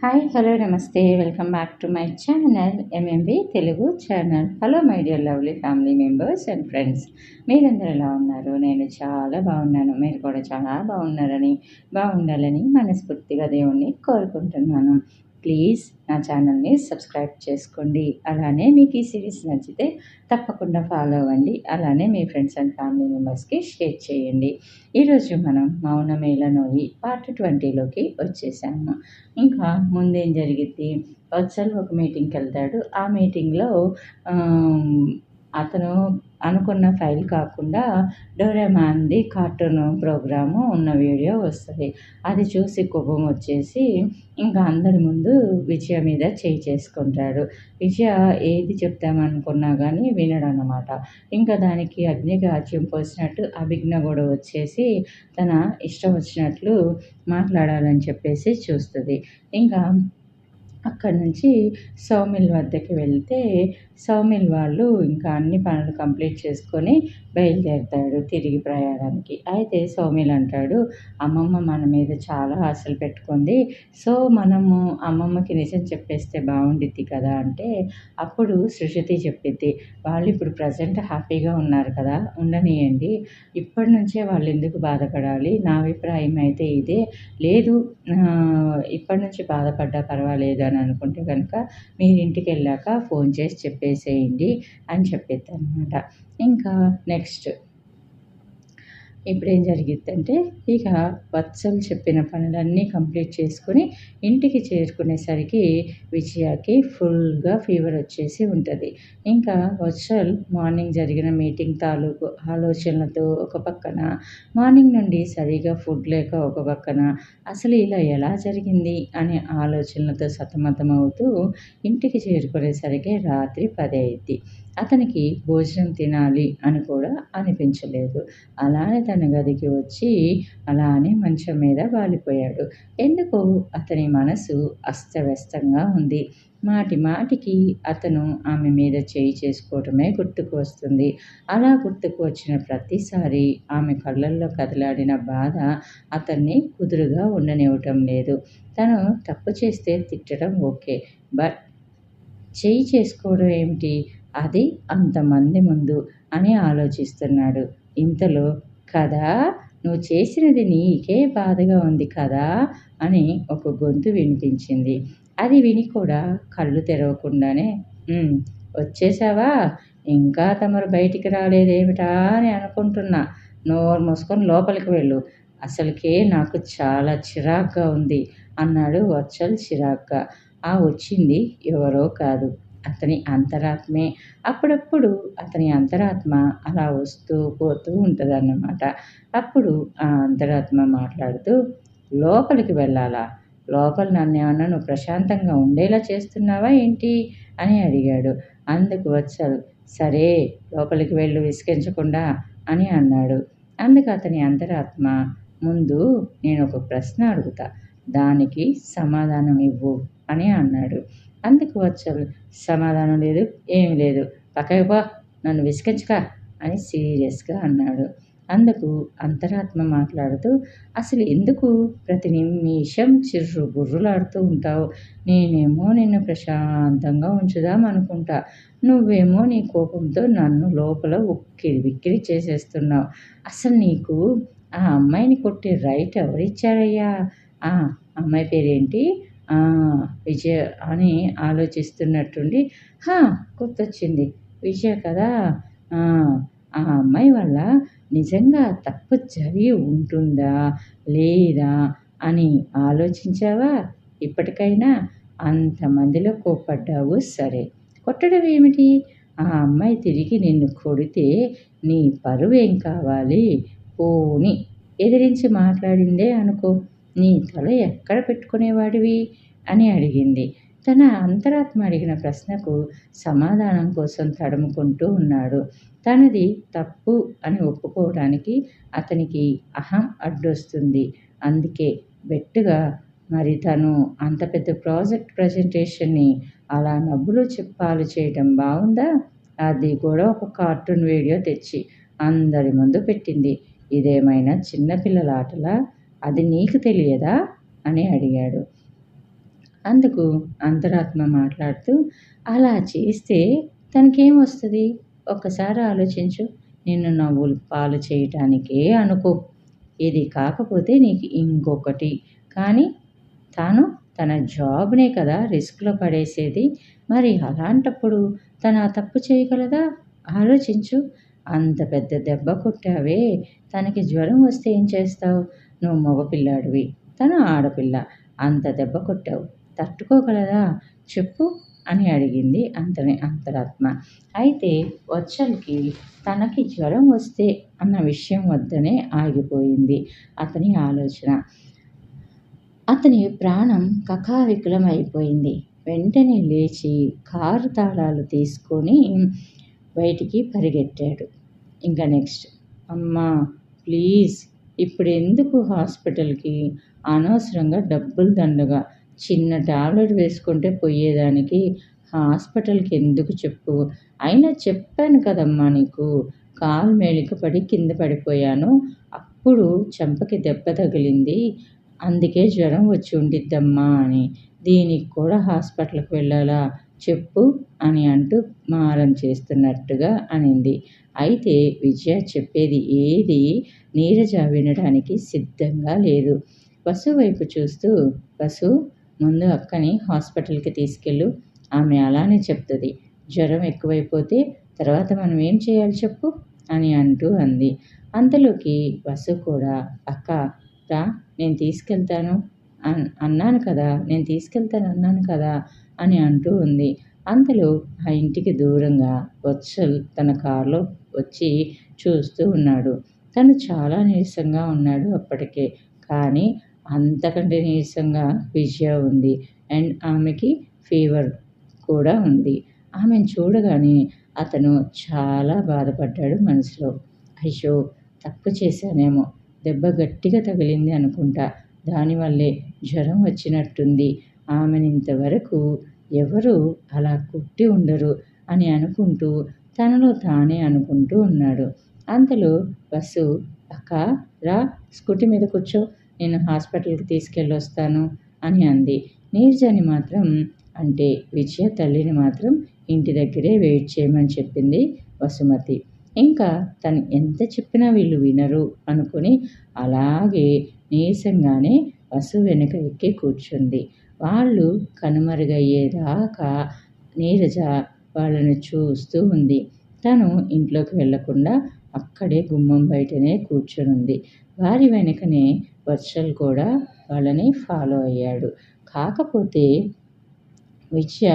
Hi hello నమస్తే welcome back to my channel MMB Telugu channel. Hello my dear lovely family members and friends, మీరందరూ ఎలా ఉన్నారు? నేను చాలా బాగున్నాను. మీరు కూడా చాలా బాగుండాలని మనస్ఫూర్తిగా దేవుణ్ణి కోరుకుంటున్నాను. ప్లీజ్ నా ఛానల్ని సబ్స్క్రైబ్ చేసుకోండి. అలానే మీకు ఈ సిరీస్ నచ్చితే తప్పకుండా ఫాలో అవ్వండి. అలానే మీ ఫ్రెండ్స్ అండ్ ఫ్యామిలీ మెంబర్స్కి షేర్ చేయండి. ఈరోజు మనం మౌనమేళనోయి పార్ట్ 20లోకి వచ్చేసాము. ఇంకా ముందేం జరిగిద్ది, వత్సల్ ఒక మీటింగ్కి వెళ్తాడు. ఆ మీటింగ్లో అతను అనుకున్న ఫైల్ కాకుండా డోరేమాన్ది కార్టూన్ ప్రోగ్రాము ఉన్న వీడియో వస్తుంది. అది చూసి కోపం వచ్చేసి ఇంకా అందరి ముందు విజయ మీద చేయి చేసుకుంటాడు. విజయ ఏది చెప్తామనుకున్నా కానీ వినడనమాట. ఇంకా దానికి అగ్నిగాజ్యం పోసినట్టు అభిజ్ఞ కూడా వచ్చేసి తన ఇష్టం వచ్చినట్లు మాట్లాడాలని చెప్పేసి చూస్తుంది. ఇంకా అక్కడి నుంచి సౌమిల్ వద్దకి వెళ్తే సౌమిల్ వాళ్ళు ఇంకా అన్ని పనులు కంప్లీట్ చేసుకొని బయలుదేరుతాడు తిరిగి ప్రయాణానికి. అయితే సౌమిల్ అంటాడు, అమ్మమ్మ మన మీద చాలా ఆశలు పెట్టుకుంది, సో మనము అమ్మమ్మకి నిజం చెప్పేస్తే బాగుండిద్ది కదా అంటే అప్పుడు సృజతి చెప్పిద్ది, వాళ్ళు ఇప్పుడు ప్రజెంట్ హ్యాపీగా ఉన్నారు కదా, ఉండనియండి, ఇప్పటి నుంచే వాళ్ళు ఎందుకు బాధపడాలి, నా అభిప్రాయం అయితే ఇదే, లేదు ఇప్పటి నుంచి బాధపడ్డా పర్వాలేదు అని అనుకుంటే కనుక మీరు ఇంటికి వెళ్ళాక ఫోన్ చేసి చెప్పేసేయండి అని చెప్పిద్ది అనమాట. ఇంకా నెక్స్ట్ ఇప్పుడేం జరిగిద్దంటే ఇక వత్సల్ చెప్పిన పనులన్నీ కంప్లీట్ చేసుకొని ఇంటికి చేరుకునేసరికి విజయకి ఫుల్గా ఫీవర్ వచ్చేసి ఉంటుంది. ఇంకా వత్సల్ మార్నింగ్ జరిగిన మీటింగ్ తాలూకు ఆలోచనలతో ఒక పక్కన, మార్నింగ్ నుండి సరిగా ఫుడ్ లేక ఒక పక్కన, అసలు ఇలా ఎలా జరిగింది అనే ఆలోచనలతో సతమతమవుతూ ఇంటికి చేరుకునేసరికి రాత్రి 10 అయింది. అతనికి భోజనం తినాలి అని కూడా అనిపించలేదు. అలానే తన గదికి వచ్చి అలానే మంచం మీద వాలిపోయాడు. ఎందుకో అతని మనసు అస్తవ్యస్తంగా ఉంది. మాటి మాటికి అతను ఆమె మీద చేయి చేసుకోవటమే గుర్తుకు వస్తుంది. అలా గుర్తుకు వచ్చిన ప్రతిసారి ఆమె కళ్ళల్లో కదలాడిన బాధ అతన్ని కుదురుగా ఉండనివ్వటం లేదు. తను తప్పు చేస్తే తిట్టడం ఓకే, బట్ చేయి చేసుకోవడం ఏమిటి, అది అంతమంది ముందు అని ఆలోచిస్తున్నాడు. ఇంతలో కదా, నువ్వు చేసినది నీకే బాధగా ఉంది కదా అని ఒక గొంతు వినిపించింది. అది విని కూడా కళ్ళు తెరవకుండానే వచ్చేసావా, ఇంకా తమరు బయటికి రాలేదేమిటా అని అనుకుంటున్నా, నోరు మూసుకొని లోపలికి వెళ్ళు, అసలుకే నాకు చాలా చిరాగ్గా ఉంది అన్నాడు వత్సల్ చిరాగ్గా. ఆ వచ్చింది ఎవరో కాదు, అతని అంతరాత్మే. అప్పుడప్పుడు అతని అంతరాత్మ అలా వస్తూ పోతూ ఉంటుందన్నమాట. అప్పుడు ఆ అంతరాత్మ మాట్లాడుతూ, లోపలికి వెళ్ళాలా, లోపల నన్నేమన్నా నువ్వు ప్రశాంతంగా ఉండేలా చేస్తున్నావా ఏంటి అని అడిగాడు. అందుకు వత్సల్, సరే లోపలికి వెళ్ళు విసిగించకుండా అని అన్నాడు. అందుకు అతని అంతరాత్మ, ముందు నేను ఒక ప్రశ్న అడుగుతా, దానికి సమాధానం ఇవ్వు అని అన్నాడు. అందుకు వత్సల్, సమాధానం లేదు ఏమి లేదు, పక్కకి పో, నన్ను విసిగించక అని సీరియస్గా అన్నాడు. అందుకు అంతరాత్మ మాట్లాడుతూ, అసలు ఎందుకు ప్రతి నిమిషం చిర్రు బుర్రులాడుతూ ఉంటావు, నేనేమో నిన్ను ప్రశాంతంగా ఉంచుదాం అనుకుంటా, నువ్వేమో నీ కోపంతో నన్ను లోపల ఉక్కిరి బిక్కిరి చేసేస్తున్నావు, అసలు నీకు ఆ అమ్మాయిని కొట్టే రైట్ ఎవరిచ్చారయ్యా, ఆ అమ్మాయి పేరేంటి, విజయ అని ఆలోచిస్తున్నట్టుండి, గుర్తొచ్చింది, విజయ కదా, ఆ అమ్మాయి వల్ల నిజంగా తప్పు జరిగి ఉంటుందా లేదా అని ఆలోచించావా, ఇప్పటికైనా అంతమందిలో కోప్పడ్డావు, సరే కొట్టడం ఏమిటి, ఆ అమ్మాయి తిరిగి నిన్ను కొడితే నీ పరువేం కావాలి, పోని ఎదిరించి మాట్లాడిందే అనుకో, నీ తల ఎక్కడ పెట్టుకునేవాడివి అని అడిగింది. తన అంతరాత్మ అడిగిన ప్రశ్నకు సమాధానం కోసం తడుముకుంటూ ఉన్నాడు. తనది తప్పు అని ఒప్పుకోవడానికి అతనికి అహం అడ్డొస్తుంది. అందుకే బెట్టుగా, మరి తను అంత పెద్ద ప్రాజెక్ట్ ప్రజెంటేషన్ని అలా నవ్వులు చెప్పాలు చేయటం బాగుందా, అది కూడా ఒక కార్టూన్ వీడియో తెచ్చి అందరి ముందు పెట్టింది, ఇదేమైనా చిన్నపిల్లల ఆటలా, అది నీకు తెలియదా అని అడిగాడు. అందుకు అంతరాత్మ మాట్లాడుతూ, అలా చేస్తే తనకేమొస్తది? ఒక్కసారి ఆలోచించు. నిన్ను నవ్వుల పాలు చేయటానికే అనుకో. ఇది కాకపోతే నీకు ఇంకొకటి. కానీ తాను తన జాబ్‌నే కదా రిస్క్‌లో పడేసేది. మరి అలాంటప్పుడు తను ఆ తప్పు చేయగలదా? ఆలోచించు. అంత పెద్ద దెబ్బ కొట్టావే! తనకి జ్వరం వస్తే ఏం చేస్తావు? నువ్వు మగ పిల్లాడివి. తను ఆడపిల్ల. అంత దెబ్బ కొట్టావు. తట్టుకోగలదా? చెప్పు అని అడిగింది అంతరాత్మ. అయితే వత్సల్‌కి తనకి జ్వరం వస్తే అన్న విషయం వద్దనే ఆగిపోయింది అతని ఆలోచన. అతని ప్రాణం కకావికలమైపోయింది. వెంటనే లేచి కారు తాళాలు తీసుకొని బయటికి పరిగెట్టాడు. ఇంక నెక్స్ట్, అమ్మా ప్లీజ్ ఇప్పుడెందుకు హాస్పిటల్‌కి? అనవసరంగా డబ్బులు దండగ. చిన్న టాబ్లెట్ వేసుకుంటే పోయేదానికి హాస్పిటల్‌కి ఎందుకు చెప్పు? అయినా చెప్పాను కదమ్మా నీకు. కాలు మెలిక పడి కింద పడిపోయాను. అప్పుడు చెంపకి దెబ్బ తగిలింది. అందుకే జ్వరం వచ్చి ఉండిద్దమ్మా అని. దీనికి కూడా హాస్పిటల్‌కి వెళ్ళాలా? చెప్పు అని అంటూ మారం చేస్తున్నట్టుగా అనింది. అయితే విజయ చెప్పేది ఏదీ నీరజ వినడానికి సిద్ధంగా లేదు. వసు వైపు చూస్తూ, వసు ముందు అక్కని హాస్పిటల్‌కి తీసుకెళ్ళు. ఆమె అలానే చెప్తది. జ్వరం ఎక్కువైపోతే తర్వాత మనం ఏం చేయాలి చెప్పు అని అంటూ అంది. అంతలోకి వసు కూడా అక్క రా నేను తీసుకెళ్తాను అన్నాను కదా! నేను తీసుకెళ్తాను అన్నాను కదా! అని అంటూ ఉంది. అంతలో ఆ ఇంటికి దూరంగా వత్సల్ తన కారులో వచ్చి చూస్తూ ఉన్నాడు. తను చాలా నీరసంగా ఉన్నాడు అప్పటికే. కానీ అంతకంటే నీరసంగా విజయ ఉంది. అండ్ ఆమెకి ఫీవర్ కూడా ఉంది. ఆమెను చూడగానే అతను చాలా బాధపడ్డాడు మనసులో. అయ్యో! తప్పు చేశానేమో. దెబ్బ గట్టిగా తగిలింది అనుకుంటా. దానివల్లే జ్వరం వచ్చినట్టుంది. ఆమెనింతవరకు ఎవరు అలా కొట్టి ఉండరు అని అనుకుంటూ తనలో తానే అనుకుంటూ ఉన్నాడు. అంతలో బస్సు అక్క రా స్కూటీ మీద కూర్చో. నేను హాస్పిటల్‌కి తీసుకెళ్ళొస్తాను అని అంది. నీరజని మాత్రం అంటే విజయ తల్లిని మాత్రం ఇంటి దగ్గరే వెయిట్ చేయమని చెప్పింది వసుమతి. ఇంకా తను ఎంత చెప్పినా వీళ్ళు వినరు అనుకుని అలాగే నీరసంగానే బస్సు వెనక ఎక్కి కూర్చుంది. వాళ్ళు కనుమరుగయ్యేదాకా నీరజ వాళ్ళని చూస్తూ ఉంది. తను ఇంట్లోకి వెళ్ళకుండా అక్కడే గుమ్మం బయటనే కూర్చొనుంది. వారి వెనకనే వర్షల్ కూడా వాళ్ళని ఫాలో అయ్యాడు. కాకపోతే విజయ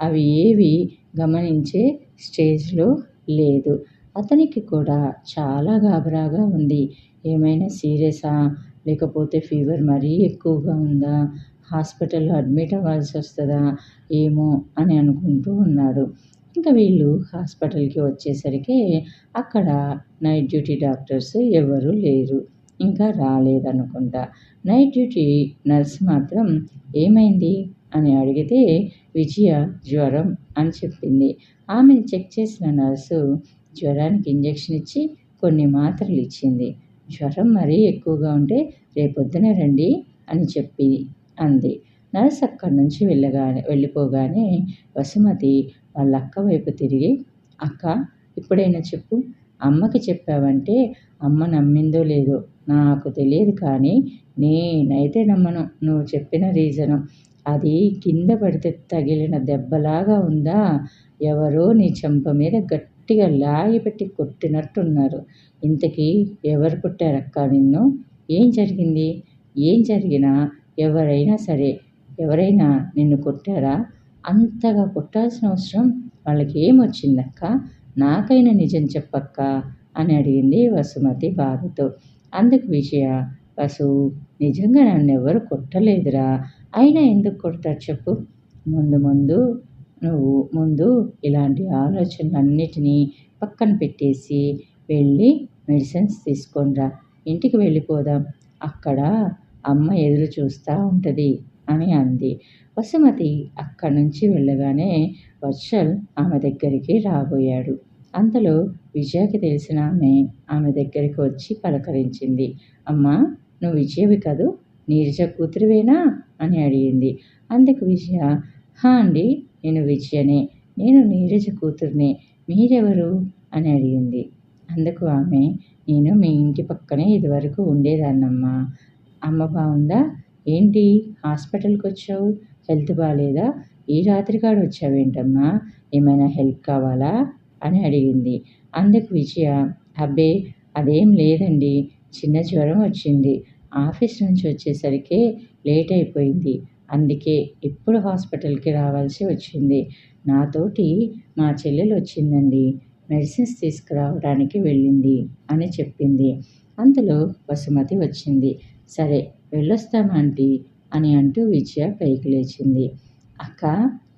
అవి ఏవి గమనించే స్టేజ్‌లో లేదు. అతనికి కూడా చాలా గాబరాగా ఉంది. ఏమైనా సీరియసా? లేకపోతే ఫీవర్ మరీ ఎక్కువగా ఉందా? హాస్పిటల్‌లో అడ్మిట్ అవ్వాల్సొస్తదా? ఏమో అని అనుకుంటూ ఉన్నాడు. ఇంక వీళ్ళు హాస్పిటల్‌కి వచ్చేసరికి అక్కడ నైట్ డ్యూటీ డాక్టర్స్ ఎవరు లేరు. ఇంకా రాలేదనుకుంటా. నైట్ డ్యూటీ నర్స్ మాత్రం ఏమైంది అని అడిగితే విజయ జ్వరం అని చెప్పింది. ఆమెను చెక్ చేసిన నర్సు జ్వరానికి ఇంజెక్షన్ ఇచ్చి కొన్ని మాత్రలు ఇచ్చింది. జ్వరం మరీ ఎక్కువగా ఉంటే రేపొద్దున రండి అని చెప్పి అంది. నర్స్ అక్కడి నుంచి వెళ్ళిపోగానే వసుమతి వాళ్ళ అక్క వైపు తిరిగి అక్క ఇప్పుడైనా చెప్పు. అమ్మకి చెప్పావంటే అమ్మ నమ్మిందో లేదో నాకు తెలియదు కానీ నేనైతే నమ్మను నువ్వు చెప్పిన రీజను. అది కింద పడితే తగిలిన దెబ్బలాగా ఉందా? ఎవరో నీ చెంప మీద గట్టిగా లాగిపెట్టి కొట్టినట్టున్నారు. ఇంతకీ ఎవరు కొట్టారక్కా నిన్ను? ఏం జరిగింది? ఏం జరిగినా ఎవరైనా సరే ఎవరైనా నిన్ను కొట్టారా? అంతగా కొట్టాల్సిన అవసరం వాళ్ళకేమొచ్చిందక్కా? నాకైనా నిజం చెప్పక్కా అని అడిగింది వసుమతి బాధతో. అందుకు విజయ వసు నిజంగా నన్నెవ్వరు కొట్టలేదురా. అయినా ఎందుకు కొడతారు చెప్పు? ముందు ఇలాంటి ఆలోచనలన్నిటినీ పక్కన పెట్టేసి వెళ్ళి మెడిసిన్స్ తీసుకొనిరా. ఇంటికి వెళ్ళిపోదాం. అక్కడ అమ్మ ఎదురు చూస్తూ ఉంటది అని అంది. వసుమతి అక్కడి నుంచి వెళ్ళగానే వర్షల్ ఆమె దగ్గరికి రాబోయాడు. అంతలో విజయకి తెలిసిన ఆమె దగ్గరికి వచ్చి పలకరించింది. అమ్మా నువ్వు విజయవి కదూ? నీరజ కూతురువేనా అని అడిగింది. అందుకు విజయ, హా అండి, నేను విజయనే, నేను నీరజ కూతుర్నే, మీరెవరు అని అడిగింది. అందుకు ఆమె, నేను మీ ఇంటి పక్కనే ఇదివరకు ఉండేదాన్నమ్మా. అమ్మ బాగుందా? ఏంటి హాస్పిటల్కి వచ్చావు? హెల్త్ బాగాలేదా? ఈ రాత్రికాడ వచ్చావేంటమ్మా? ఏమైనా హెల్ప్ కావాలా అని అడిగింది. అందుకు విజయ, అబ్బే అదేం లేదండి, చిన్న జ్వరం వచ్చింది, ఆఫీస్ నుంచి వచ్చేసరికి లేట్ అయిపోయింది, అందుకే ఇప్పుడు హాస్పిటల్కి రావాల్సి వచ్చింది. నాతోటి మా చెల్లెలు వచ్చిందండి, మెడిసిన్స్ తీసుకురావడానికి వెళ్ళింది అని చెప్పింది. అంతలో వసుమతి వచ్చింది. సరే వెళ్ళొస్తాం ఆంటీ అని అంటూ విజయ పైకి లేచింది. అక్క,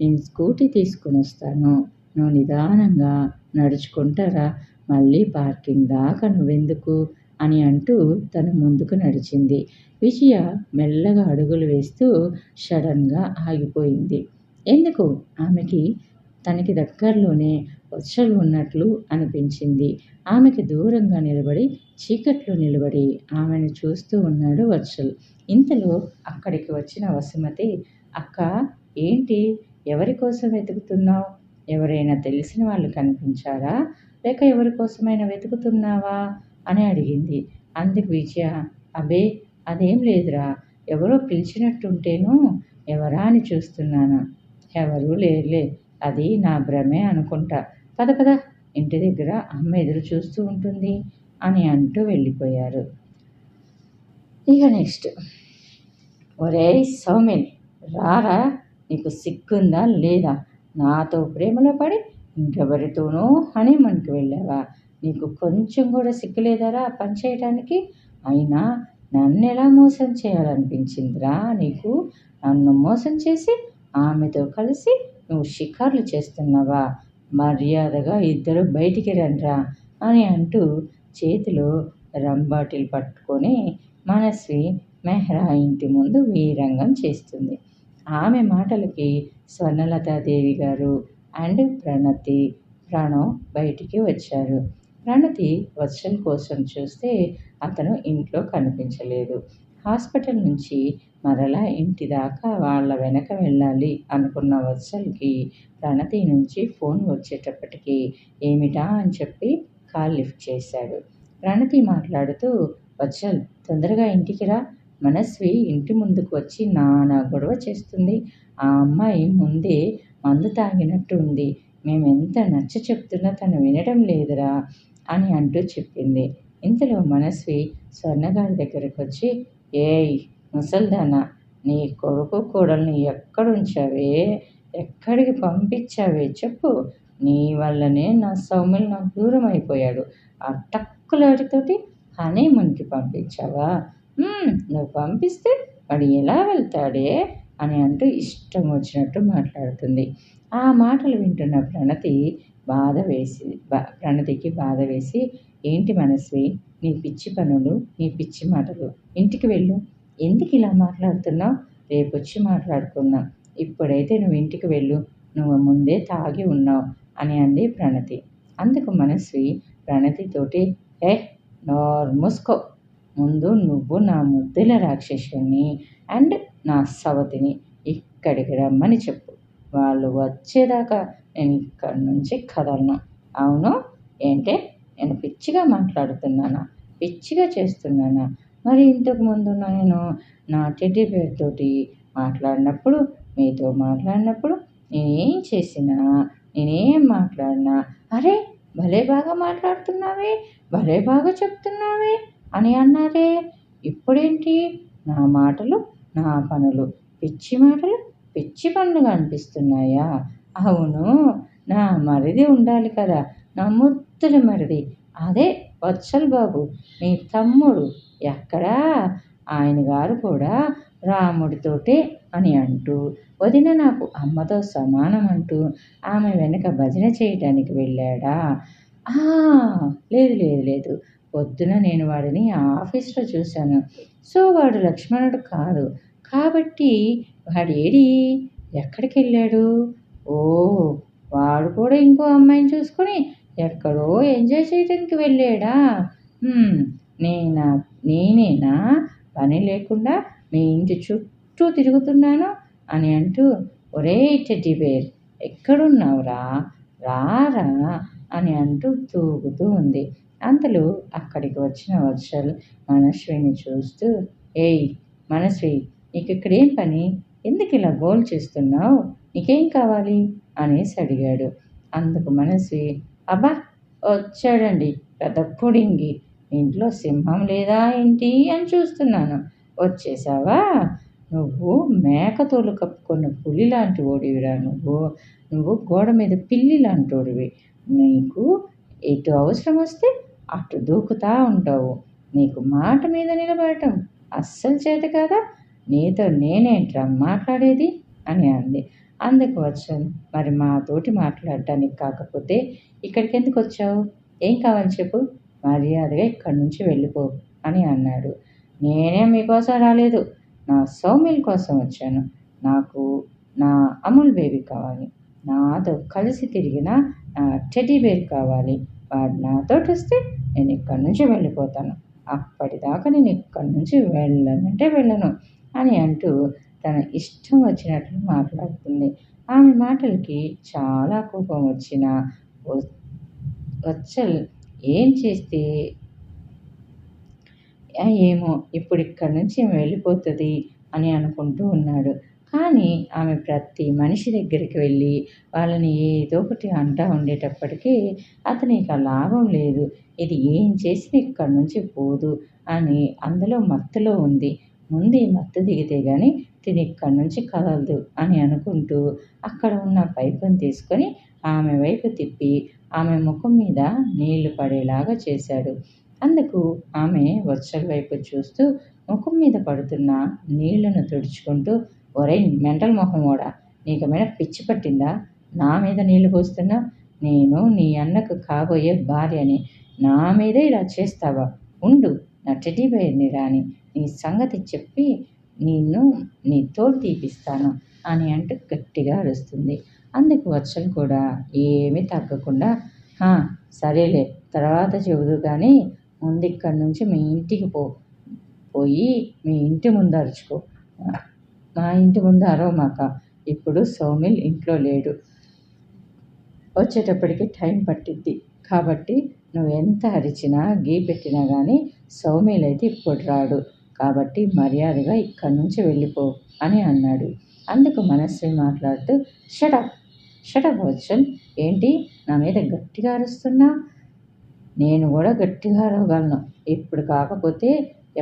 నేను స్కూటీ తీసుకొని వస్తాను, నువ్వు నిదానంగా నడుచుకుంటారా, మళ్ళీ పార్కింగ్ దాకా నువ్వెందుకు అని అంటూ తను ముందుకు నడిచింది. విజయ మెల్లగా అడుగులు వేస్తూ సడన్గా ఆగిపోయింది. ఎందుకు ఆమెకి తనకి దగ్గరలోనే వర్షాలు ఉన్నట్లు అనిపించింది. ఆమెకి దూరంగా నిలబడి చీకట్లో నిలబడి ఆమెను చూస్తూ ఉన్నాడు వర్షల్. ఇంతలో అక్కడికి వచ్చిన వసుమతి, అక్క ఏంటి, ఎవరి కోసం వెతుకుతున్నావు? ఎవరైనా తెలిసిన వాళ్ళు కనిపించారా, లేక ఎవరి కోసమైనా వెతుకుతున్నావా అని అడిగింది. అందుకు విజయ, అబే అదేం లేదురా, ఎవరో పిలిచినట్టుంటేను ఎవరా అని చూస్తున్నాను. ఎవరూ లేరులే, అది నా భ్రమే అనుకుంటా, పద పద, ఇంటి దగ్గర అమ్మ ఎదురు చూస్తూ ఉంటుంది అని అంటూ వెళ్ళిపోయారు. ఇక నెక్స్ట్, ఒరేయ్ సౌమిల్, రారా, నీకు సిగ్గుందా లేదా? నాతో ప్రేమలో పడి ఇంకెవరితోనూ హనీమూన్కి వెళ్ళావా? నీకు కొంచెం కూడా సిగ్గులేదరా పని చేయడానికి? అయినా నన్ను ఎలా మోసం చేయాలనిపించిందిరా నీకు? నన్ను మోసం చేసి ఆమెతో కలిసి నువ్వు షికార్లు చేస్తున్నావా? మర్యాదగా ఇద్దరు బయటికి రండ్రా అని అంటూ చేతిలో రమ్ బాటిల్ పట్టుకొని మనస్వి మెహ్రా ఇంటి ముందు వీరంగం చేస్తుంది. ఆమె మాటలకి స్వర్ణలతాదేవి గారు అండ్ ప్రణవ్ బయటికి వచ్చారు. ప్రణతి వర్షల్ కోసం చూస్తే అతను ఇంట్లో కనిపించలేదు. హాస్పిటల్ నుంచి మరలా ఇంటి దాకా వాళ్ళ వెనక వెళ్ళాలి అనుకున్న వర్షల్కి ప్రణతి నుంచి ఫోన్ వచ్చేటప్పటికి ఏమిటా అని చెప్పి కాల్ లిఫ్ట్ చేశాడు. ప్రణతి మాట్లాడుతూ, వర్షల్ తొందరగా ఇంటికి రా, మనస్వి ఇంటి ముందుకు వచ్చి నానా గొడవ చేస్తుంది, ఆ అమ్మాయి ముందే మందు తాగినట్టు ఉంది, మేమెంత నచ్చ చెప్తున్నా తను వినడం లేదురా అని అంటూ చెప్పింది. ఇంతలో మనస్వి స్వర్ణగారి దగ్గరకు వచ్చి, ఏయ్ ముసల్దానా, నీ కొడుకు కోడల్ని ఎక్కడుంచావే, ఎక్కడికి పంపించావే చెప్పు, నీ వల్లనే నా సౌమిల్ నాకు దూరం అయిపోయాడు, ఆ టక్కులాడితోటి హనీమూన్కి పంపించావా? నువ్వు పంపిస్తే వాడు ఎలా వెళ్తాడే అని అంటూ ఇష్టం వచ్చినట్టు మాట్లాడుతుంది. ఆ మాటలు వింటున్న ప్రణతికి బాధ వేసి, ఏంటి మనస్వి, నీ పిచ్చి పనులు, నీ పిచ్చి మాటలు, ఇంటికి వెళ్ళు, ఎందుకు ఇలా మాట్లాడుతున్నావు, రేపొచ్చి మాట్లాడుకుందాం, ఇప్పుడైతే నువ్వు ఇంటికి వెళ్ళు, నువ్వు ముందే తాగి ఉన్నావు అని అంది ప్రణతి. అందుకు మనస్వి ప్రణతితోటి, నోరు మూసుకో, ముందు నువ్వు నా ముద్దుల రాక్షసుని అండ్ నా సవతిని ఇక్కడికి రమ్మని చెప్పు, వాళ్ళు వచ్చేదాకా నేను ఇక్కడి నుంచి కదలను. అవును, ఏంటే నేను పిచ్చిగా మాట్లాడుతున్నానా, పిచ్చిగా చేస్తున్నానా? మరి ఇంతకుముందు నేను నా టెడ్డీ బేర్ తోటి మాట్లాడినప్పుడు, మీతో మాట్లాడినప్పుడు, నేనేం చేసినా, నేనేం మాట్లాడినా, అరే భలే బాగా మాట్లాడుతున్నావే, భలే బాగా చెప్తున్నావే అని అన్నారే, ఇప్పుడేంటి నా మాటలు, నా పనులు పిచ్చి మాటలు, పిచ్చి పనులుగా అనిపిస్తున్నాయా? అవును, నా మరిది ఉండాలి కదా, నా ముద్దుల మరిది, అదే వత్సల్ బాబు, మీ తమ్ముడు ఎక్కడా? ఆయన గారు కూడా రాముడితోటే అని అంటూ, వదిన నాకు అమ్మతో సమానం అంటూ ఆమె వెనక భజన చేయడానికి వెళ్ళాడా? లేదు లేదు లేదు, పొద్దున నేను వాడిని ఆఫీస్లో చూశాను, సో వాడు లక్ష్మణుడు కాదు, కాబట్టి వాడేడి, ఎక్కడికి వెళ్ళాడు? ఓ, వాడు కూడా ఇంకో అమ్మాయిని చూసుకొని ఎక్కడో ఎంజాయ్ చేయడానికి వెళ్ళాడా? నేనేనా పని లేకుండా మీ ఇంటి చుట్టూ తిరుగుతున్నాను అని అంటూ, ఒరేయ్ టెడ్డీ బేర్ ఎక్కడున్నావురా, రారా అని అంటూ తూగుతూ ఉంది. అంతలో అక్కడికి వచ్చిన వర్షల్ మనస్విని చూస్తూ, ఏయ్ మనస్వి, నీకిక్కడేం పని, ఎందుకు ఇలా గోల్ చేస్తున్నావు, నీకేం కావాలి అనేసి అడిగాడు. అందుకు మనస్వి, అబ్బా వచ్చాడండి పెద్ద పుడింగి, ఇంట్లో సింహం లేదా ఏంటి అని చూస్తున్నాను, వచ్చేసావా, నువ్వు మేకతోలు కప్పుకున్న పులి లాంటి ఓడివిరా, నువ్వు గోడ మీద పిల్లి లాంటోడివి, నీకు ఎటు అవసరం వస్తే అటు దూకుతా ఉంటావు, నీకు మాట మీద నిలబడటం అస్సలు చేత కదా, నీతో నేనేంట్రా మాట్లాడేది అని అంది. అందుకు వచ్చాను, మరి మాతోటి మాట్లాడటానికి కాకపోతే ఇక్కడికి ఎందుకు వచ్చావు, ఏం కావాలి చెప్పు, మర్యాదగా ఇక్కడి నుంచి వెళ్ళిపో అని అన్నాడు. నేనేం మీకోసం రాలేదు, నా సౌమిల్ కోసం వచ్చాను, నాకు నా అమూల్ బేబీ కావాలి, నాతో కలిసి తిరిగిన నా టెడ్డీ బేర్ కావాలి, వాడు నాతోటి వస్తే నేను ఇక్కడి నుంచి వెళ్ళిపోతాను, అప్పటిదాకా నేను ఇక్కడి నుంచి వెళ్ళనంటే వెళ్ళను అని అంటూ తన ఇష్టం వచ్చినట్లు మాట్లాడుతుంది. ఆమె మాటలకి చాలా కోపం వచ్చిన వచ్చల్ ఏం చేస్తే ఏమో ఇప్పుడు ఇక్కడి నుంచి వెళ్ళిపోతుంది అని అనుకుంటూ ఉన్నాడు. కానీ ఆమె ప్రతి మనిషి దగ్గరికి వెళ్ళి వాళ్ళని ఏదో ఒకటి అంటూ ఉండేటప్పటికీ అతనికి ఆ లాభం లేదు, ఇది ఏం చేసినా ఇక్కడి నుంచి పోదు అని అందులో మత్తులో ఉంది, ముందు ఈ మత్తు దిగితే కానీ తిని ఇక్కడి నుంచి కదలదు అని అనుకుంటూ అక్కడ ఉన్న పైపుని తీసుకొని ఆమె వైపు తిప్పి ఆమె ముఖం మీద నీళ్లు పడేలాగా చేశాడు. అందుకు ఆమె వర్షల వైపు చూస్తూ ముఖం మీద పడుతున్న నీళ్లను తుడుచుకుంటూ, ఒరేయ్ మెంటల్ మొహమోడా, నీకేమైనా పిచ్చి పట్టిందా, నా మీద నీళ్లు పోస్తున్నా, నేను నీ అన్నకు కాబోయే భార్యని, నా మీదే ఇలా చేస్తావా, ఉండు నా టెడ్డీ బేర్ని రాని నీ సంగతి చెప్పి నిన్ను నీ తోలు తీపిస్తాను అని అంటూ గట్టిగా అరుస్తుంది. అందుకు వర్షలు కూడా ఏమీ తగ్గకుండా, సరేలే తర్వాత చెబుదు కానీ ముందు ఇక్కడి నుంచి మీ ఇంటికి పోయి మీ ఇంటి ముందు అరుచుకో, మా ఇంటి ముందు అరవమాక, ఇప్పుడు సౌమిల్ ఇంట్లో లేడు, వచ్చేటప్పటికి టైం పట్టిద్ది, కాబట్టి నువ్వు ఎంత అరిచినా గీ పెట్టినా కానీ సౌమిల్ అయితే ఇప్పుడు రాడు, కాబట్టి మర్యాదగా ఇక్కడి నుంచి వెళ్ళిపో అని అన్నాడు. అందుకు మనస్వి మాట్లాడుతూ, షటప్ వర్షల్, ఏంటి నా మీద గట్టిగా అరుస్తున్నా, నేను కూడా గట్టిగా అరవగలను, ఇప్పుడు కాకపోతే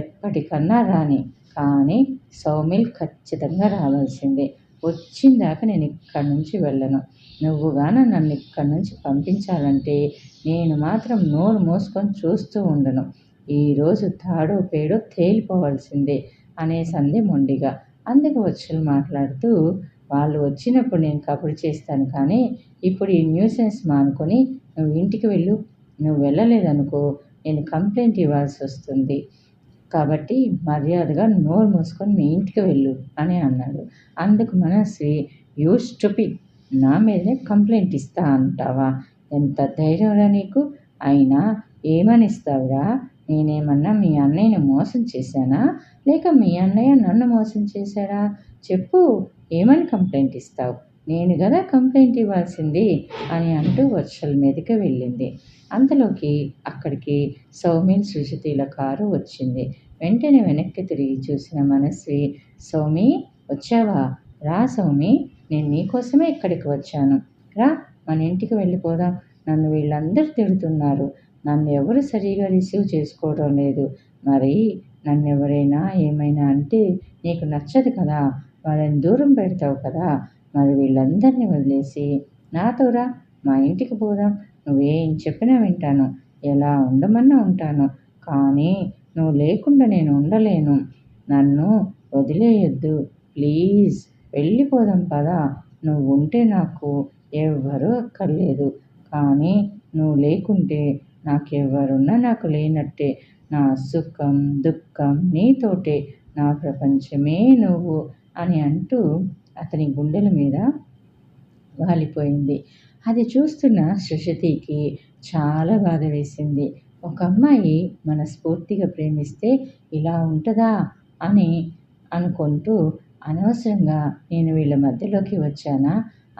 ఎప్పటికన్నా రాని, కానీ సౌమిల్ ఖచ్చితంగా రావాల్సిందే, వచ్చిందాక నేను ఇక్కడి నుంచి వెళ్ళను, నువ్వు గాన నన్ను ఇక్కడి నుంచి పంపించాలంటే నేను మాత్రం నోరు మూసుకొని చూస్తూ ఉండను, ఈరోజు తాడో పేడో తేలిపోవాల్సిందే అనేసంది మొండిగా. అందుకు వర్షలు మాట్లాడుతూ, వాళ్ళు వచ్చినప్పుడు నేను కబురు చేస్తాను, కానీ ఇప్పుడు ఈ న్యూసెన్స్ మానుకొని నువ్వు ఇంటికి వెళ్ళు, నువ్వు వెళ్ళలేదనుకో నేను కంప్లైంట్ ఇవ్వాల్సి వస్తుంది, కాబట్టి మర్యాదగా నోరు మూసుకొని మీ ఇంటికి వెళ్ళు అని అన్నాడు. అందుకు మనస్వి, యూ స్టూపిడ్, నా మీదనే కంప్లైంట్ ఇస్తా అంటావా, ఎంత ధైర్యంరా నీకు, అయినా ఏమని ఇస్తావురా, నేనేమన్నా మీ అన్నయ్యని మోసం చేశానా, లేక మీ అన్నయ్య నన్ను మోసం చేశాడా, చెప్పు, ఏమని కంప్లైంట్ ఇస్తావు, నేను కదా కంప్లైంట్ ఇవ్వాల్సింది అని అంటూ వర్షల మీదకి వెళ్ళింది. అంతలోకి అక్కడికి సౌమిల్ సుశీల కారు వచ్చింది. వెంటనే వెనక్కి తిరిగి చూసిన మనస్వి, సౌమి వచ్చావా, రా సౌమి, నేను నీకోసమే ఇక్కడికి వచ్చాను, రా మన ఇంటికి వెళ్ళిపోదాం, నన్ను వీళ్ళందరూ తిడుతున్నారు, నన్ను ఎవరు సరిగా రిసీవ్ చేసుకోవడం లేదు, మరి నన్ను ఎవరైనా ఏమైనా అంటే నీకు నచ్చదు కదా, వాళ్ళని దూరం పెడతావు కదా, మరి వీళ్ళందరినీ వదిలేసి నాతో రా, మా ఇంటికి పోదాం, నువ్వేం చెప్పినా వింటాను, ఎలా ఉండమన్నా ఉంటాను, కానీ నువ్వు లేకుండా నేను ఉండలేను, నన్ను వదిలేయొద్దు ప్లీజ్, వెళ్ళిపోదాం పదా, నువ్వు ఉంటే నాకు ఎవ్వరూ అక్కర్లేదు, కానీ నువ్వు లేకుంటే నాకెవ్వరున్నా నాకు లేనట్టే, నా సుఖం దుఃఖం నీతోటే, నా ప్రపంచమే నువ్వు అని అంటూ అతని గుండెల మీద వాలిపోయింది. అది చూస్తున్న సుశీకి చాలా బాధ వేసింది. ఒక అమ్మాయి మనస్ఫూర్తిగా ప్రేమిస్తే ఇలా ఉంటుందా అని అనుకుంటూ అనవసరంగా నేను వీళ్ళ మధ్యలోకి వచ్చానా,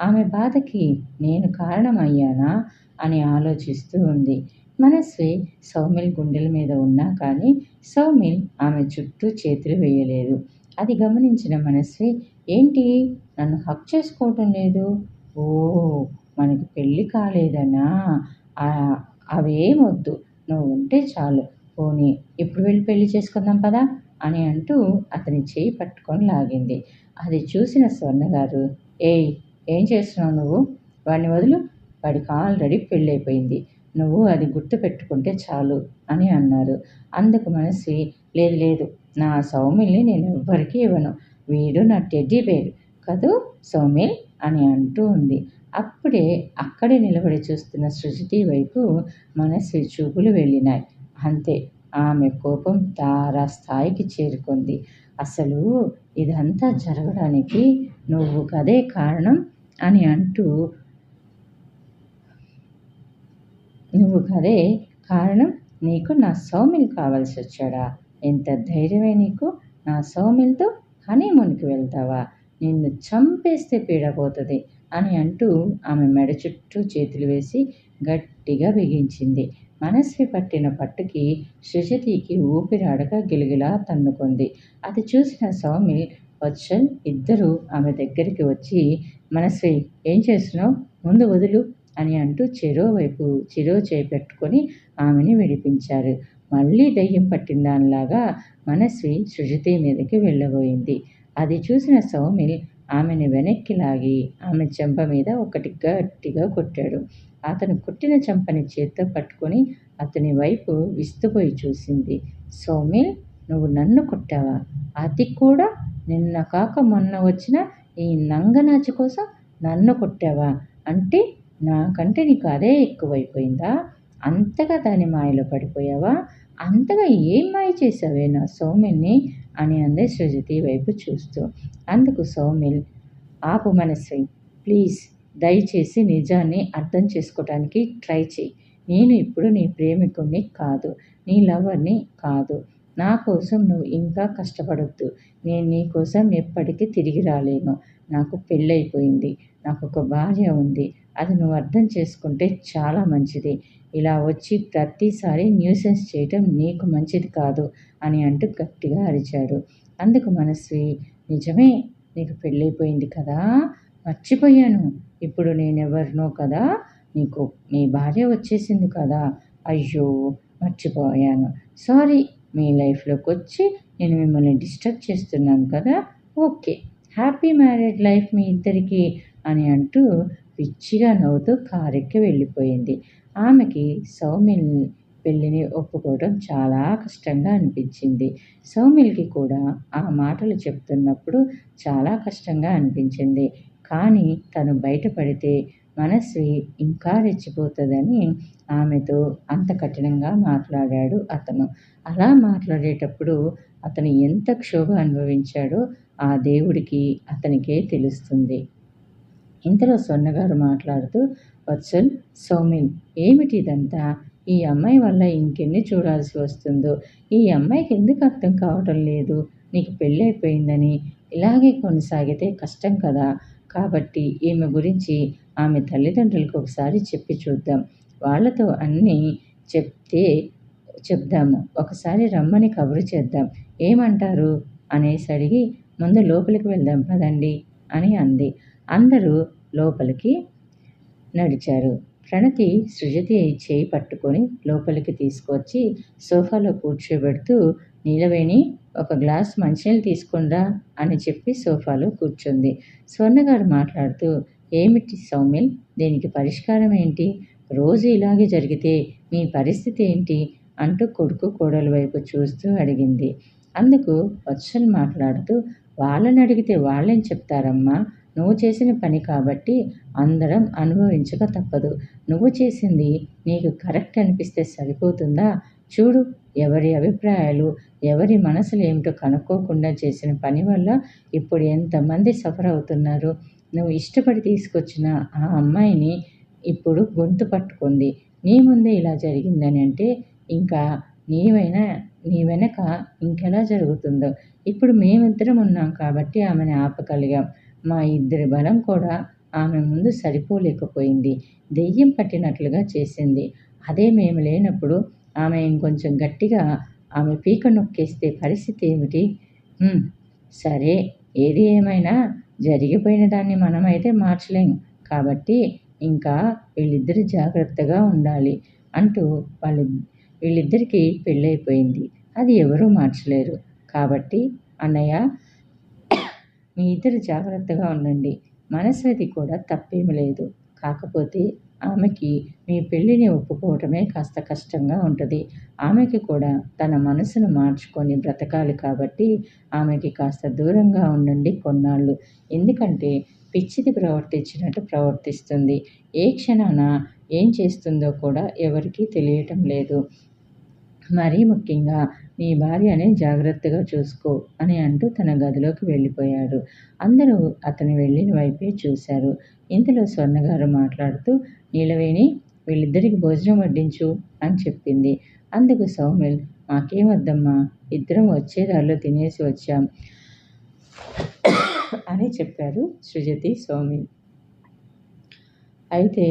ఆమె బాధకి నేను కారణమయ్యానా అని ఆలోచిస్తూ ఉంది. మనస్వి సౌమిల్ గుండెల మీద ఉన్నా కానీ సౌమిల్ ఆమె చుట్టూ చేతులు వేయలేదు. అది గమనించిన మనస్వి, ఏంటి నన్ను హక్ చేసుకోవటం లేదు? ఓ, మనకి పెళ్ళి కాలేదనా? అవేమొద్దు, నువ్వు ఉంటే చాలు. పోనీ ఇప్పుడు వెళ్ళి పెళ్లి చేసుకుందాం పదా అని అంటూ అతని చేయి పట్టుకొని లాగింది. అది చూసిన స్వర్ణగారు, ఏయ్, ఏం చేస్తున్నావు నువ్వు? వాడిని వదులు, వాడికి ఆల్రెడీ పెళ్ళైపోయింది, నువ్వు అది గుర్తు పెట్టుకుంటే చాలు అని అన్నారు. అందుకు మనస్వి, లేదు లేదు, నా సౌమిల్ని నేను ఎవ్వరికీ ఇవ్వను, వీడు నా టెడ్డీ బేర్ కదూ సౌమిల్ అని అంటూ ఉంది. అప్పుడే అక్కడే నిలబడి చూస్తున్న సృజతి వైపు మనస్వి చూపులు వెళ్ళినాయి. అంతే, ఆమె కోపం తారాస్థాయికి చేరుకుంది. అసలు ఇదంతా జరగడానికి నువ్వు కదే కారణం అని అంటూ, నువ్వు కదే కారణం, నీకు నా సౌమిల్ కావాల్సి వచ్చాడా? ఎంత ధైర్యమే నీకు? నా సౌమిల్తో హనీమూన్కి వెళ్తావా? నిన్ను చంపేస్తే పీడపోతుంది అని అంటూ ఆమె మెడ చుట్టూ చేతులు వేసి గట్టిగా బిగించింది. మనస్వి పట్టిన పట్టుకి సృజతికి ఊపిరాడక గిలిగిలా తన్నుకుంది. అది చూసిన సౌమిల్, వత్సల్ ఇద్దరూ ఆమె దగ్గరికి వచ్చి, మనస్వి ఏం చేస్తున్నావు? ముందు వదులు అని అంటూ చెరో చేయి పెట్టుకొని ఆమెని విడిపించారు. మళ్ళీ దయ్యం పట్టిన దానిలాగా మనస్వి సృజతి మీదకి వెళ్ళబోయింది. అది చూసిన సౌమిల్ ఆమెను వెనక్కి లాగి ఆమె చెంప మీద ఒకటి గట్టిగా కొట్టాడు. అతను కొట్టిన చెంపని చేత్తో పట్టుకొని అతని వైపు విస్తుపోయి చూసింది. సౌమిల్, నువ్వు నన్ను కొట్టావా? అది కూడా నిన్న కాక మొన్న వచ్చిన ఈ నంగనాచి కోసం నన్ను కొట్టావా? అంటే నాకంటే నీకు అదే ఎక్కువైపోయిందా? అంతగా దాని మాయలో పడిపోయావా? అంతగా ఏం మాయ చేసావే నా సౌమిల్ని అని అంది సృజతి వైపు చూస్తూ. అందుకు సౌమిల్, ఆపు మనస్వి, ప్లీజ్, దయచేసి నిజాన్ని అర్థం చేసుకోవటానికి ట్రై చేయి. నేను ఇప్పుడు నీ ప్రేమికుణ్ణి కాదు, నీ లవర్ని కాదు. నా కోసం నువ్వు ఇంకా కష్టపడొద్దు. నేను నీ కోసం ఎప్పటికీ తిరిగి రాలేను. నాకు పెళ్ళైపోయింది, నాకు ఒక భార్య ఉంది. అది నువ్వు అర్థం చేసుకుంటే చాలా మంచిది. ఇలా వచ్చి ప్రతిసారి న్యూసెన్స్ చేయటం నీకు మంచిది కాదు అని అంటూ గట్టిగా అరిచాడు. అందుకు మనస్వి, నిజమే, నీకు పెళ్ళైపోయింది కదా, మర్చిపోయాను. ఇప్పుడు నేనెవరినో కదా, నీకు నీ భార్య వచ్చేసింది కదా, అయ్యో మర్చిపోయాను, సారీ. మీ లైఫ్లోకి వచ్చి నేను మిమ్మల్ని డిస్టర్బ్ చేస్తున్నాను కదా, ఓకే, హ్యాపీ మ్యారీడ్ లైఫ్ మీ ఇద్దరికి అని అంటూ పిచ్చిగా నవ్వుతూ కారెక్కి వెళ్ళిపోయింది. ఆమెకి సౌమిల్ పెళ్ళిని ఒప్పుకోవడం చాలా కష్టంగా అనిపించింది. సౌమిల్కి కూడా ఆ మాటలు చెప్తున్నప్పుడు చాలా కష్టంగా అనిపించింది. కానీ తను బయటపడితే మనస్వి ఇంకా రెచ్చిపోతుందని ఆమెతో అంత కఠినంగా మాట్లాడాడు అతను. అలా మాట్లాడేటప్పుడు అతను ఎంత క్షోభ అనుభవించాడో ఆ దేవుడికి అతనికే తెలుస్తుంది. ఇంతలో స్వర్ణగారు మాట్లాడుతూ, వత్సల్, సౌమిల్, ఏమిటి ఇదంతా? ఈ అమ్మాయి వల్ల ఇంకెన్ని చూడాల్సి వస్తుందో. ఈ అమ్మాయికి ఎందుకు అర్థం కావటం లేదు? నీకు పెళ్ళైపోయిందని ఇలాగే కొనసాగితే కష్టం కదా. కాబట్టి ఈమె గురించి ఆమె తల్లిదండ్రులకు ఒకసారి చెప్పి చూద్దాం. వాళ్ళతో అన్నీ చెప్దాము. ఒకసారి రమ్మని కబురు చేద్దాం, ఏమంటారు అనేసి అడిగి, ముందు లోపలికి వెళ్దాం పదండి అని అంది. అందరూ లోపలికి నడిచారు. ప్రణతి సృజతి చేయి పట్టుకొని లోపలికి తీసుకొచ్చి సోఫాలో కూర్చోబెడుతూ, నీలవేణి, ఒక గ్లాస్ మంచినీళ్ళు తీసుకుందా అని చెప్పి సోఫాలో కూర్చుంది. స్వర్ణగారు మాట్లాడుతూ, ఏమిటి సౌమిల్, దీనికి పరిష్కారం ఏంటి? రోజు ఇలాగే జరిగితే మీ పరిస్థితి ఏంటి అంటూ కొడుకు కోడలి వైపు చూస్తూ అడిగింది. అందుకు వత్సల్ మాట్లాడుతూ, వాళ్ళని అడిగితే వాళ్ళేం చెప్తారమ్మా, నువ్వు చేసిన పని కాబట్టి అందరం అనుభవించక తప్పదు. నువ్వు చేసింది నీకు కరెక్ట్ అనిపిస్తే సరిపోతుందా? చూడు, ఎవరి అభిప్రాయాలు, ఎవరి మనసులు ఏమిటో కనుక్కోకుండా చేసిన పని వల్ల ఇప్పుడు ఎంతమంది సఫర్ అవుతున్నారు. నువ్వు ఇష్టపడి తీసుకొచ్చిన ఆ అమ్మాయిని ఇప్పుడు గొంతు పట్టుకుంది. నీ ముందే ఇలా జరిగిందని అంటే ఇంకా నీ వెనక ఇంకెలా జరుగుతుందో. ఇప్పుడు మేమిద్దరం ఉన్నాం కాబట్టి ఆమెని ఆపగలిగాం. మా ఇద్దరి బలం కూడా ఆమె ముందు సరిపోలేకపోయింది. దెయ్యం పట్టినట్లుగా చేసింది. అదే మేము లేనప్పుడు ఆమె ఇంకొంచెం గట్టిగా ఆమె పీక నొక్కేస్తే పరిస్థితి ఏమిటి? సరే, ఏది ఏమైనా జరిగిపోయిన దాన్ని మనమైతే మార్చలేం. కాబట్టి ఇంకా వీళ్ళిద్దరూ జాగ్రత్తగా ఉండాలి అంటూ వీళ్ళిద్దరికీ పెళ్ళైపోయింది. అది ఎవరూ మార్చలేరు. కాబట్టి అన్నయ్య, మీ ఇద్దరు జాగ్రత్తగా ఉండండి. మనస్వితి కూడా తప్పేమి లేదు. కాకపోతే ఆమెకి మీ పెళ్ళిని ఒప్పుకోవటమే కాస్త కష్టంగా ఉంటుంది. ఆమెకి కూడా తన మనసును మార్చుకొని బ్రతకాలి కాబట్టి ఆమెకి కాస్త దూరంగా ఉండండి కొన్నాళ్ళు. ఎందుకంటే పిచ్చిది ప్రవర్తించినట్టు ప్రవర్తిస్తుంది. ఏ క్షణాన ఏం చేస్తుందో కూడా ఎవరికీ తెలియటం లేదు. మరీ ముఖ్యంగా నీ భార్యని జాగ్రత్తగా చూసుకో అని అంటూ తన గదిలోకి వెళ్ళిపోయాడు. అందరూ అతను వెళ్ళిన వైపే చూశారు. ఇంతలో స్వర్ణగారు మాట్లాడుతూ, నీలవేణి, వీళ్ళిద్దరికి భోజనం వడ్డించు అని చెప్పింది. అందుకు సౌమిల్, మాకేం వద్దమ్మా, ఇద్దరం వచ్చే దారిలో తినేసి వచ్చాం అని చెప్పారు సృజతి, సౌమిల్. అయితే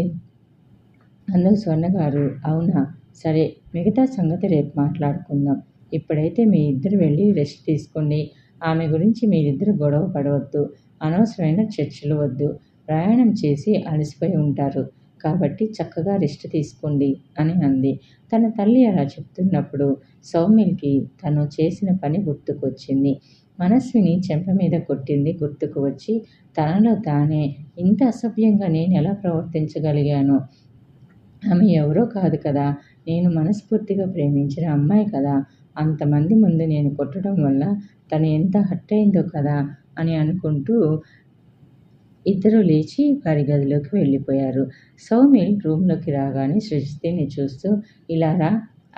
అందుకు స్వర్ణగారు, అవునా, సరే, మిగతా సంగతి రేపు మాట్లాడుకుందాం. ఇప్పుడైతే మీ ఇద్దరు వెళ్ళి రెస్ట్ తీసుకోండి. ఆమె గురించి మీరిద్దరు గొడవ పడవద్దు. అనవసరమైన చర్చలు వద్దు. ప్రయాణం చేసి అలసిపోయి ఉంటారు కాబట్టి చక్కగా రెస్ట్ తీసుకోండి అని అంది. తన తల్లి అలా చెప్తున్నప్పుడు సౌమిల్కి తను చేసిన పని గుర్తుకొచ్చింది. మనస్విని చెంప మీద కొట్టింది గుర్తుకు వచ్చి తనలో తానే ఇంత అసభ్యంగా నేను ఎలా ప్రవర్తించగలిగానో. ఆమె ఎవరో కాదు కదా, నేను మనస్ఫూర్తిగా ప్రేమించిన అమ్మాయి కదా. అంతమంది ముందు నేను కొట్టడం వల్ల తను ఎంత హర్ట్ అయిందో కదా అని అనుకుంటూ ఇద్దరూ లేచి వారి గదిలోకి వెళ్ళిపోయారు. సౌమిల్ రూమ్లోకి రాగానే సృజతిని చూస్తూ, ఇలా రా,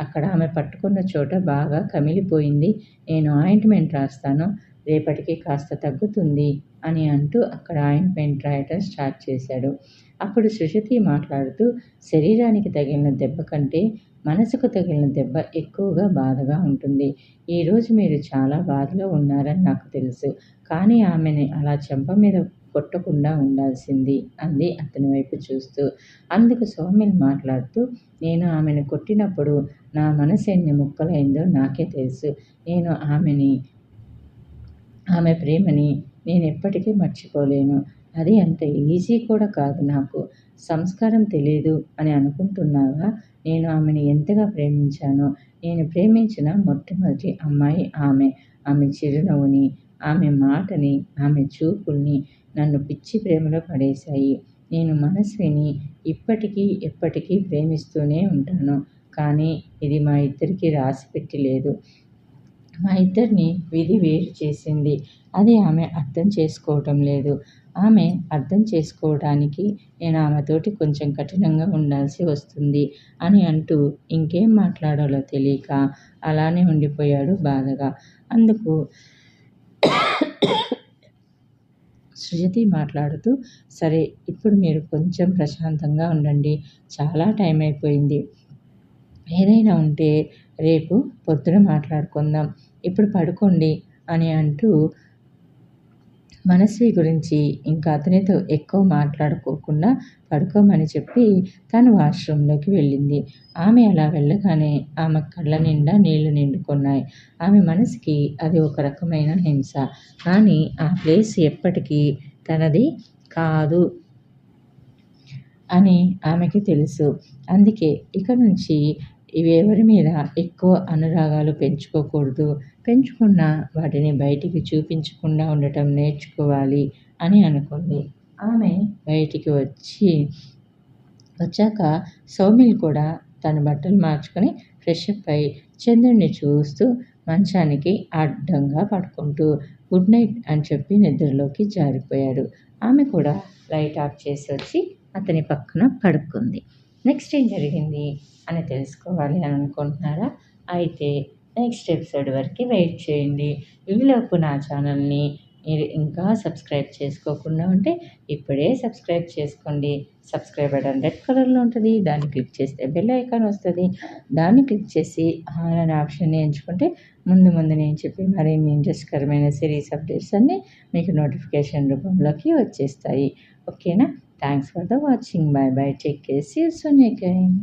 అక్కడ ఆమె పట్టుకున్న చోట బాగా కమిలిపోయింది. నేను ఆయింట్మెంట్ రాస్తాను, రేపటికి కాస్త తగ్గుతుంది అని అంటూ అక్కడ ఆయింట్మెంట్ రాయటం స్టార్ట్ చేశాడు. అప్పుడు సృజతి మాట్లాడుతూ, శరీరానికి తగిలిన దెబ్బ కంటే మనసుకు తగిలిన దెబ్బ ఎక్కువగా బాధగా ఉంటుంది. ఈరోజు మీరు చాలా బాధలో ఉన్నారని నాకు తెలుసు. కానీ ఆమెని అలా చెంప మీద కొట్టకుండా ఉండాల్సింది అంది అతని వైపు చూస్తూ. అందుకు సౌమిల్ మాట్లాడుతూ, నేను ఆమెను కొట్టినప్పుడు నా మనసు ఎన్ని ముక్కలైందో నాకే తెలుసు. నేను ఆమె ప్రేమని నేను ఎప్పటికీ మర్చిపోలేను. అది అంత ఈజీ కూడా కాదు నాకు. సంస్కారం తెలీదు అని అనుకుంటున్నావా? నేను ఆమెని ఎంతగా ప్రేమించానో. నేను ప్రేమించిన మొట్టమొదటి అమ్మాయి ఆమె. ఆమె చిరునవ్వుని, ఆమె మాటని, ఆమె చూపుల్ని నన్ను పిచ్చి ప్రేమలో పడేశాయి. నేను మనస్విని ఇప్పటికీ ఎప్పటికీ ప్రేమిస్తూనే ఉంటాను. కానీ ఇది మా ఇద్దరికీ రాసిపెట్టి లేదు. మా ఇద్దరిని విధి వేరు చేసింది. అది ఆమె అర్థం చేసుకోవటం లేదు. ఆమె అర్థం చేసుకోవడానికి నేను ఆమెతోటి కొంచెం కఠినంగా ఉండాల్సి వస్తుంది అని అంటూ ఇంకేం మాట్లాడాలో తెలియక అలానే ఉండిపోయాడు బాధగా. అందుకు సృజతి మాట్లాడుతూ, సరే, ఇప్పుడు మీరు కొంచెం ప్రశాంతంగా ఉండండి. చాలా టైం అయిపోయింది. ఏదైనా ఉంటే రేపు పొద్దున మాట్లాడుకుందాం. ఇప్పుడు పడుకోండి అని అంటూ మనస్వి గురించి ఇంకా అతనితో ఎక్కువ మాట్లాడుకోకుండా పడుకోమని చెప్పి తను వాష్రూమ్లోకి వెళ్ళింది. ఆమె అలా వెళ్ళగానే ఆమె కళ్ళ నిండా నీళ్లు నిండుకున్నాయి. ఆమె మనసుకి అది ఒక రకమైన హింస. కానీ ఆ ప్లేస్ ఎప్పటికీ తనది కాదు అని ఆమెకి తెలుసు. అందుకే ఇక నుంచి ఎవరి మీద ఎక్కువ అనురాగాలు పెంచుకోకూడదు. పెంచుకున్న వాటిని బయటికి చూపించకుండా ఉండటం నేర్చుకోవాలి అని అనుకుంది. ఆమె బయటికి వచ్చాక సౌమిల్ కూడా తన బట్టలు మార్చుకొని ఫ్రెష్ అప్ అయి చంద్రుడిని చూస్తూ మంచానికి అడ్డంగా పడుకుంటూ గుడ్ నైట్ అని చెప్పి నిద్రలోకి జారిపోయాడు. ఆమె కూడా లైట్ ఆఫ్ చేసి వచ్చి అతని పక్కన పడుకుంది. నెక్స్ట్ ఏం జరిగింది అని తెలుసుకోవాలి అని అనుకుంటున్నారా? అయితే నెక్స్ట్ ఎపిసోడ్ వరకు వెయిట్ చేయండి. ఈలోపు నా ఛానల్ని మీరు ఇంకా సబ్స్క్రైబ్ చేసుకోకుండా ఉంటే ఇప్పుడే సబ్స్క్రైబ్ చేసుకోండి. సబ్స్క్రైబ్ బటన్ రెడ్ కలర్లో ఉంటుంది. దాన్ని క్లిక్ చేస్తే బెల్ ఐకాన్ వస్తుంది. దాన్ని క్లిక్ చేసి ఆల్ అనే ఆప్షన్ని ఎంచుకుంటే ముందు ముందు నేను చెప్పే మరిన్ని ఇంట్రెస్ట్కరమైన సిరీస్ అప్డేట్స్ అన్నీ మీకు నోటిఫికేషన్ రూపంలోకి వచ్చేస్తాయి. ఓకేనా? Thanks for the watching. Bye bye. Take care. See you soon again.